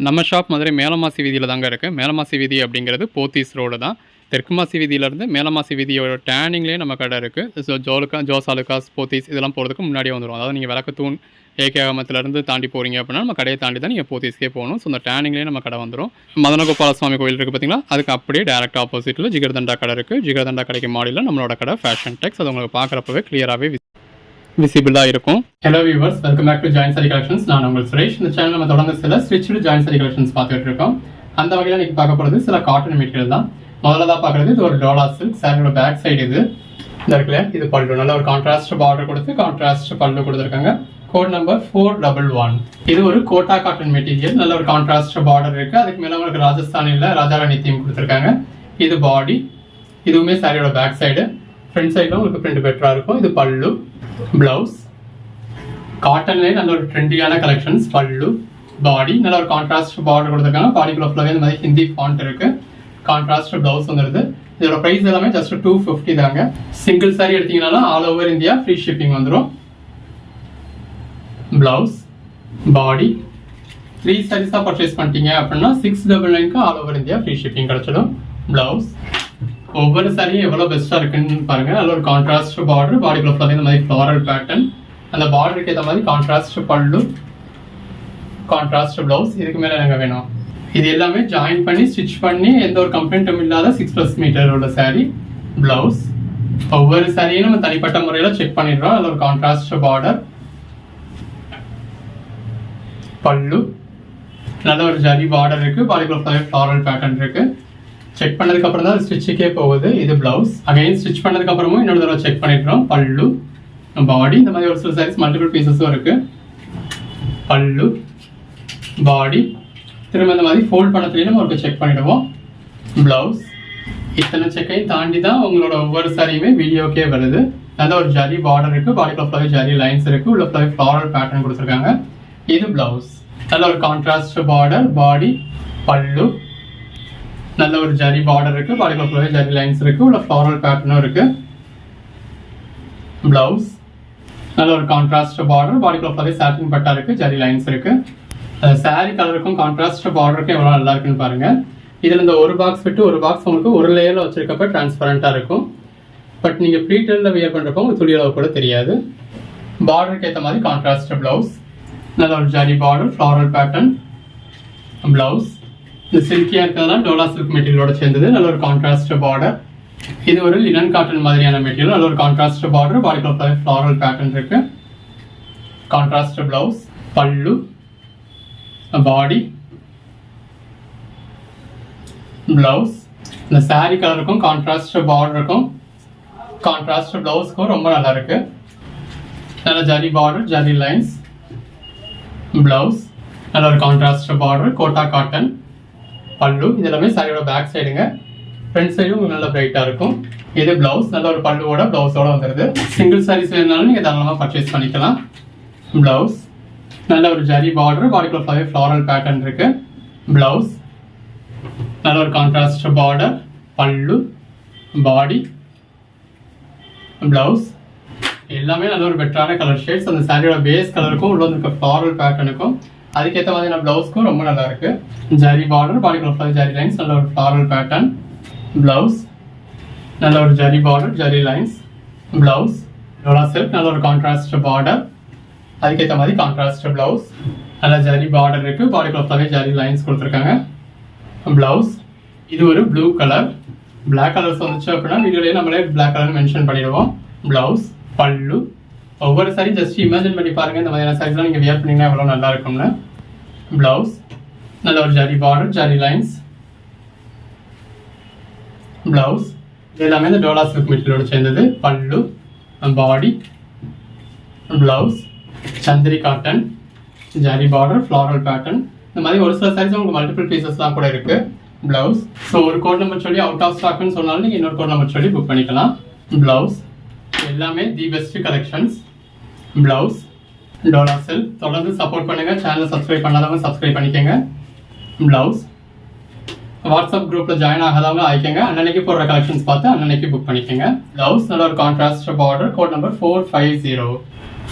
நம்ம ஷாப் மதுரை மேலமாசி வீதியில் தாங்க இருக்குது. மேலமாசி வீதி அப்படிங்கிறது போத்தீஸ் ரோடு தான். தெற்கு மாசி வீதியிலேருந்து மேலமாசி வீதியோட டேர்னிங்லேயே நம்ம கடை இருக்குது. ஸோ ஜோஸ் அலுகாஸ் போத்தீஸ் இதெல்லாம் போகிறதுக்கு முன்னாடியே வந்துடும். அதாவது நீங்கள் விளக்கத்தூண் ஏகே அகமத்துலேருந்து தாண்டி போகிறீங்க அப்படின்னா நம்ம கடையை தாண்டி தான் நீங்கள் போத்தீஸ்க்கே போகணும். ஸோ அந்த டேர்னிங்லேயே நம்ம கடை வந்துடும். மதனகோபால சுவாமி கோயில் இருக்குது பார்த்தீங்களா, அதுக்கு அப்படியே டேரக்ட் ஆப்போசிட்டில் ஜிகர்தண்டா கடை இருக்குது. ஜிகர்தண்டா கடைக்கு மாடியில் நம்மளோட கடை ஃபேஷன் டெக்ஸ். அது உங்களுக்கு பார்க்குறப்பவே கிளியராகவே விசிபிளாக இருக்கும். Hello viewers, welcome back to join sari collections. நான் உங்கள் சுரேஷ். இந்த சேனல் நம்ம தொடர்ந்து சில ஸ்டிச்டு ஜாயின் சாரி கலெக்ஷன்ஸ் பார்த்துட்டு இருக்கோம். அந்த வகையில் இன்னைக்கு பார்க்க போகிறது சில காட்டன் மெட்டீரியல் தான். முதல்ல தான் பார்க்குறது இது ஒரு டோலா சில்க் சாரியோட பேக் சைடு. இது இருக்குல்ல, இது பல்லு. நல்ல ஒரு கான்ட்ராஸ்ட் பார்டர் கொடுத்து கான்ட்ராஸ்ட் பல்லு கொடுத்துருக்காங்க. Code number 411. இது ஒரு கோட்டா காட்டன் மெட்டீரியல். நல்ல ஒரு கான்ட்ராஸ்ட் பார்டர் இருக்கு. அதுக்கு மேலே உங்களுக்கு ராஜஸ்தானில் ராஜாராணி தீம் கொடுத்துருக்காங்க. இது பாடி. இதுவுமே சாரியோட பேக் சைடு. ஃப்ரண்ட் சைடில் உங்களுக்கு பிரிண்ட் பெட்டரா இருக்கும். இது பல்லு. பிளவுஸ் காட்டன்லேயே நல்ல ஒரு ட்ரெண்டியான கலெக்ஷன்ஸ். பல்லு, பாடி, நல்ல ஒரு கான்ட்ராஸ்ட் பார்டர் கொடுத்துருக்காங்க. பாடிக்குள்ள ஃபுல்லாகவே இந்த மாதிரி ஹிந்தி ஃபாண்ட் இருக்கு. கான்ட்ராஸ்ட் பிளவுஸ் வந்துருது. இதோட பிரைஸ் எல்லாமே ஜஸ்ட் 250 தாங்க. சிங்கிள் சாரி எடுத்தீங்கன்னா all over India free shipping வந்துடும். பிளவுஸ், பாடி 3 சாரீஸாக பர்ச்சேஸ் பண்ணிட்டீங்க அப்படின்னா 699 all over India free shipping கிடைச்சிடும். பிளவுஸ் ஒவ்வொரு சாரியும் எவ்வளோ பெஸ்ட்டாக இருக்குன்னு பாருங்க. நல்ல ஒரு கான்ட்ராஸ்ட் பார்டர், பாடிக்குள்ள ஃபுல்லாகவே இந்த மாதிரி ஃப்ளாரல் பேட்டர்ன், அந்த பார்டருக்கு ஏற்ற மாதிரி கான்ட்ராஸ்ட் பல்லு, கான்ட்ராஸ்ட் பிளவுஸ். இதுக்கு மேலே எனக்கு வேணும். இது எல்லாமே ஜாயின் பண்ணி ஸ்டிச் பண்ணி எந்த ஒரு கம்ப்ளைண்ட்டும் இல்லாத 6+ மீட்டர் உள்ள சாரி. பிளவுஸ் ஒவ்வொரு சாரியும் நம்ம தனிப்பட்ட முறையில் செக் பண்ணிடுறோம். அதில் ஒரு கான்ட்ராஸ்ட் பார்டர், பல்லு, நல்ல ஒரு ஜரி பார்டர் இருக்கு. பாடிக்குள்ள ஃப்ளாரல் பேட்டர்ன் இருக்கு. செக் பண்ணதுக்கு அப்புறம் தான் ஸ்டிச்சுக்கே போகுது. இது பிளவுஸ். அகைன் ஸ்டிச் பண்ணதுக்கு அப்புறமும் இன்னொரு தடவை செக் பண்ணிடுறோம். பல்லு, பாடி. இந்த மாதிரி ஒரு சில சாரீஸ் மல்டிபிள் பீசஸும் இருக்கு. பல்லு, பாடி, திரும்ப இந்த மாதிரி ஃபோல்ட் பண்ணத்துலேயே நம்ம ஒரு செக் பண்ணிடுவோம். பிளவுஸ். இத்தனை செக்கையும் தாண்டி தான் உங்களோட ஒவ்வொரு சாரியுமே வீடியோக்கே வருது. நல்ல ஒரு ஜரி பார்டர் இருக்கு. பாடிக்குள்ள ஃபுல்லாகவே ஜரி லைன்ஸ் இருக்கு. உள்ள ஃபுல்லாகவே ஃப்ளாரல் பேட்டர்ன் கொடுத்துருக்காங்க. இது பிளவுஸ். நல்ல ஒரு கான்ட்ராஸ்ட் பார்டர், பாடி, பல்லு, நல்ல ஒரு ஜரி பார்டர் இருக்கு. பாடிக்குள்ள ஃபுல்லாகவே ஜரி லைன்ஸ் இருக்கு. உள்ள ஃப்ளாரல் பேட்டர்னும் இருக்கு. பிளவுஸ் நல்ல ஒரு கான்ட்ராஸ்ட் பார்டர், பாடிக்குள்ள ஃபுல்லாகவே சாட்டின் பட்டா இருக்கு. ஜரி லைன்ஸ் இருக்கு. சாரி கலருக்கும் கான்ட்ராஸ்ட் பார்டருக்கும் எவ்வளோ நல்லா இருக்குன்னு பாருங்க. இதில் இந்த ஒரு பாக்ஸ் விட்டு ஒரு பாக்ஸ் உங்களுக்கு ஒரு லேயரில் வச்சிருக்கப்ப டிரான்ஸ்பரண்டா இருக்கும். பட் நீங்க ப்ரீடெல்ல வியர் பண்றப்போ உங்களுக்கு துளி அளவு கூட தெரியாது. பார்டருக்கு ஏற்ற மாதிரி கான்ட்ராஸ்ட் பிளவுஸ், நல்ல ஒரு zari border, floral pattern. Blouse இந்த சில்கியா இருக்கிறதுனால டோலா சில்க் மெட்டீரியலோட சேர்ந்தது. நல்ல ஒரு கான்ட்ராஸ்ட் பார்டர். இது ஒரு லினன் காட்டன் மாதிரியான மெட்டீரியல். நல்ல ஒரு கான்ட்ராஸ்ட் பார்டர், பாடிக்குள்ள ஃப்ளாரல் பேட்டர்ன் இருக்கு. கான்ட்ராஸ்ட் பிளவுஸ், பல்லு, பாடி, பிளவுஸ். இந்த சாரி கலருக்கும் கான்ட்ராஸ்ட் பார்டருக்கும் கான்ட்ராஸ்ட் பிளவுஸ்க்கும் ரொம்ப நல்லா இருக்கு. நல்ல zari border, zari lines. Blouse நல்ல ஒரு கான்ட்ராஸ்ட் பார்டர், கோட்டா காட்டன். பல்லு. இது எல்லாமே சாரியோட பேக் சைடுங்க. ஃப்ரண்ட் சைடும் நல்ல பிரைட்டா இருக்கும். இது பிளவுஸ். நல்ல ஒரு பல்லுவோட பிளவுஸோட வந்துருது. சிங்கிள் சாரீஸ் வேணுனாலும் நீங்க தாராளமா பர்ச்சேஸ் பண்ணிக்கலாம். பிளவுஸ் நல்ல ஒரு ஜரி பார்டர், பாடிக்குள்ள ஃபுல்லாகவே ஃப்ளாரல் பேட்டர்ன் இருக்கு. பிளவுஸ் நல்ல ஒரு கான்ட்ராஸ்ட் பார்டர், பல்லு, பாடி, பிளவுஸ். எல்லாமே நல்ல ஒரு பெட்டரான கலர் ஷேட்ஸ். அந்த சாரியோட பேஸ் கலருக்கும் உள்ள இருக்க ஃப்ளாரல் பேட்டர்னுக்கும் அதுக்கேற்ற மாதிரியான பிளவுஸ்க்கும் ரொம்ப நல்லா இருக்கு. ஜரி பார்டர், பாடிக்குள்ள ஃபுல்லாகவே ஜரி லைன்ஸ், நல்ல ஒரு ஃப்ளாரல் பேட்டர்ன். பிளவுஸ் நல்ல ஒரு zari border, zari lines. Blouse Dola silk, நல்ல ஒரு கான்ட்ராஸ்ட் பார்டர், அதுக்கேற்ற மாதிரி கான்ட்ராஸ்ட் பிளவுஸ். நல்ல ஜரி பார்டர் இருக்கு. பாடிக்குள்ள ஃபுல்லாகவே ஜரி லைன்ஸ் கொடுத்துருக்காங்க. பிளவுஸ் இது ஒரு ப்ளூ கலர். பிளாக் கலர்ஸ் வந்துச்சு அப்படின்னா வீடியோலேயே நம்மளே பிளாக் கலர் மென்ஷன் பண்ணிடுவோம். பிளவுஸ், பல்லு. ஒவ்வொரு சாரி ஜஸ்ட் இமேஜின் பண்ணி பாருங்க. இந்த மாதிரியான சாரீஸ்லாம் நீங்கள் வியர் பண்ணீங்கன்னா எவ்வளோ நல்லா இருக்கும்னு. பிளவுஸ் நல்ல ஒரு zari border, zari lines. Blouse இது எல்லாமே இந்த டோலா சில்க் மெட்டீரியலோட சேர்ந்தது. Pallu, body, blouse Chanderi cotton, zari border, floral pattern. இந்த மாதிரி ஒரு சில சாரீஸ் உங்களுக்கு மல்டிபிள் பீசஸ்லாம் கூட இருக்கு. பிளவுஸ் ஸோ ஒரு கோட் நம்பர் சொல்லி அவுட் ஆஃப் ஸ்டாக்னு சொன்னாலும் நீங்கள் இன்னொரு கோட் நம்பர் சொல்லி புக் பண்ணிக்கலாம். பிளவுஸ் எல்லாமே the best collections. Blouse Dola silk. தொடர்ந்து சப்போர்ட் பண்ணுங்க. சேனலை சப்ஸ்கிரைப் பண்ணாதவங்க சப்ஸ்கிரைப் பண்ணிக்கோங்க. பிளவுஸ் வாட்ஸ்அப் குரூப்ல ஜாயின் ஆகாதவங்க ஆயிக்கங்க. அன்னன்னைக்கு போடுற கலெக்ஷன்ஸ் பார்த்து அன்னன்னைக்கு புக் பண்ணிக்கோங்க. பிளவுஸ் நல்ல ஒரு contrast border, code number 450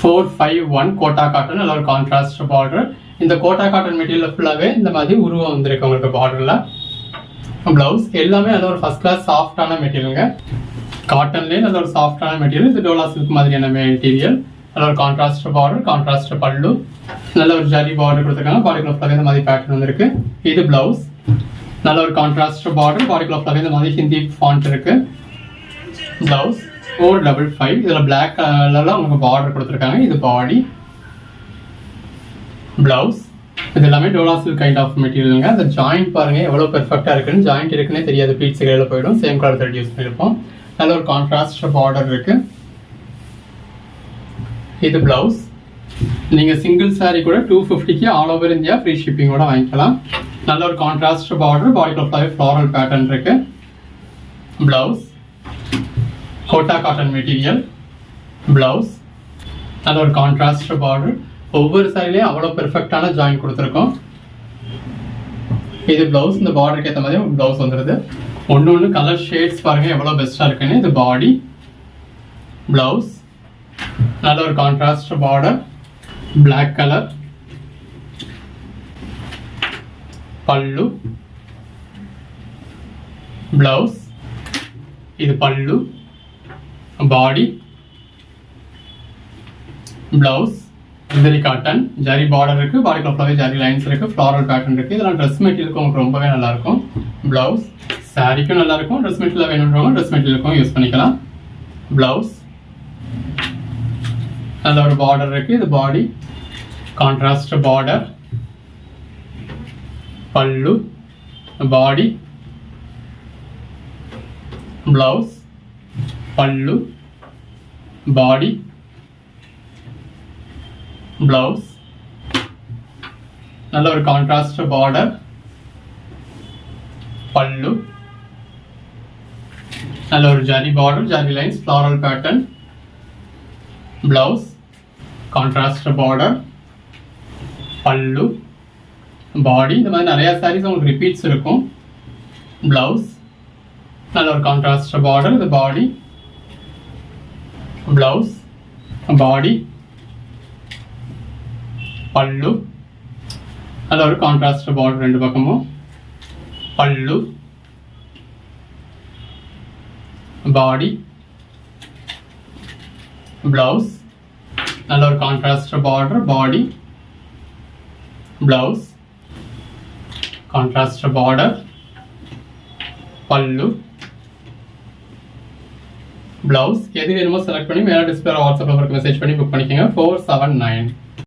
451 Kota cotton. நல்ல ஒரு கான்ட்ராஸ்ட் பார்டர். இந்த கோட்டா காட்டன் மெட்டீரியல் ஃபுல்லாகவே இந்த மாதிரி உருவம் வந்திருக்கு உங்களுக்கு பார்டரில். ப்ளவுஸ் எல்லாமே நல்ல ஒரு ஃபர்ஸ்ட் கிளாஸ் சாஃப்டான மெட்டீரியலுங்க. காட்டன்லேயே நல்ல ஒரு சாஃப்டான மெட்டீரியல். இது டோலா சில்க் மாதிரியான மெட்டீரியல். நல்ல ஒரு கான்ட்ராஸ்ட் பார்டர், கான்ட்ராஸ்ட் பல்லு, நல்ல ஒரு ஜரி பார்டர் கொடுத்துருக்காங்க. பாடிக்குள்ள ஃபுல்லாகவே இந்த மாதிரி பேட்டர்ன் வந்திருக்கு. இது ப்ளவுஸ். நல்ல ஒரு கான்ட்ராஸ்ட் பார்டர், பாடிக்குள்ள ஃபுல்லாகவே இந்த மாதிரி ஹிந்தி ஃபாண்ட் இருக்கு. ப்ளவுஸ் 455. இதில் பிளாக் கலரில் உங்களுக்கு பார்டர் கொடுத்துருக்காங்க. இது பாடி. ப்ளவுஸ் இது எல்லாமே டோலா சில்க் கைண்ட் ஆஃப் மெட்டீரியலுங்க. அந்த ஜாயிண்ட் பாருங்க எவ்வளோ பெர்ஃபெக்டாக இருக்குன்னு. ஜாயிண்ட் இருக்குன்னே தெரியாது, பீட்ஸ் கையில் போயிடும். சேம் கலர் த்ரெட் யூஸ் பண்ணியிருப்போம். நல்ல ஒரு கான்ட்ராஸ்ட் பார்டர் இருக்கு. இது ப்ளவுஸ். நீங்கள் சிங்கிள் சாரீ கூட 250க்கு ஆல் ஓவர் இந்தியா ஃப்ரீ ஷிப்பிங்கோட வாங்கிக்கலாம். நல்ல ஒரு கான்ட்ராஸ்ட் பார்டர், பாடிக்குள்ள ஃபுல்லாகவே ஃப்ளாரல் பேட்டர்ன் இருக்கு. Blouse Kota cotton material. Blouse நல்ல ஒரு கான்ட்ராஸ்ட் பார்டர். ஒவ்வொரு சாரிலையும் அவ்வளோ பெர்ஃபெக்டான ஜாயின் கொடுத்துருக்கோம். இது ப்ளவுஸ். இந்த பார்டருக்கு ஏற்ற மாதிரி ப்ளவுஸ் வந்துடுது. ஒன்று கலர் ஷேட்ஸ் பாருங்கள் எவ்வளோ பெஸ்ட்டாக இருக்குன்னு. இது பாடி. ப்ளவுஸ் நல்ல ஒரு contrast border, black colour. Pallu. Blouse இது pallu. Body. Blouse zari cotton, zari border இருக்கு. பாடிக்குள்ள ஃபுல்லாகவே ஜரி லைன்ஸ் இருக்கு. ஃப்ளாரல் பேட்டர்ன் இருக்கு. இதெல்லாம் ட்ரெஸ் மெட்டீரியலுக்கு உங்களுக்கு ரொம்பவே நல்லா இருக்கும். ப்ளவுஸ் சாரிக்கும் நல்லா இருக்கும். ட்ரெஸ் மெட்டீரியல் வேணுன்றவங்க ட்ரெஸ் மெட்டீரியலுக்கும் யூஸ் பண்ணிக்கலாம். ப்ளவுஸ் நல்ல ஒரு பார்டர் இருக்கு. இது பாடி. கான்ட்ராஸ்ட் பார்டர், பல்லு, பாடி. ப்ளவுஸ் பல்லு, பாடி. ப்ளவுஸ் நல்ல ஒரு கான்ட்ராஸ்ட் பார்டர், பல்லு, நல்ல ஒரு zari border, zari lines, floral pattern. Blouse contrast border, பல்லு, பாடி. இந்த மாதிரி நிறைய சாரீஸ் உங்களுக்கு ரிப்பீட்ஸ் இருக்கும். ப்ளவுஸ் நல்ல ஒரு கான்ட்ராஸ்ட் பார்டர், இது பாடி. ப்ளவுஸ் பாடி, பல்லு, நல்ல ஒரு கான்ட்ராஸ்ட் பார்டர் ரெண்டு பக்கமும். பல்லு, பாடி. ப்ளவுஸ் நல்ல ஒரு கான்ட்ராஸ்ட் பார்டர், பாடி. ப்ளவுஸ் கான்ட்ராஸ்ட் பார்டர், பல்லு. ப்ளவுஸ் எது வேணுமோ செலக்ட் பண்ணி மேலே டிஸ்பிளே வாட்ஸ்அப்பில் மெசேஜ் பண்ணி புக் பண்ணிக்கோங்க. 479.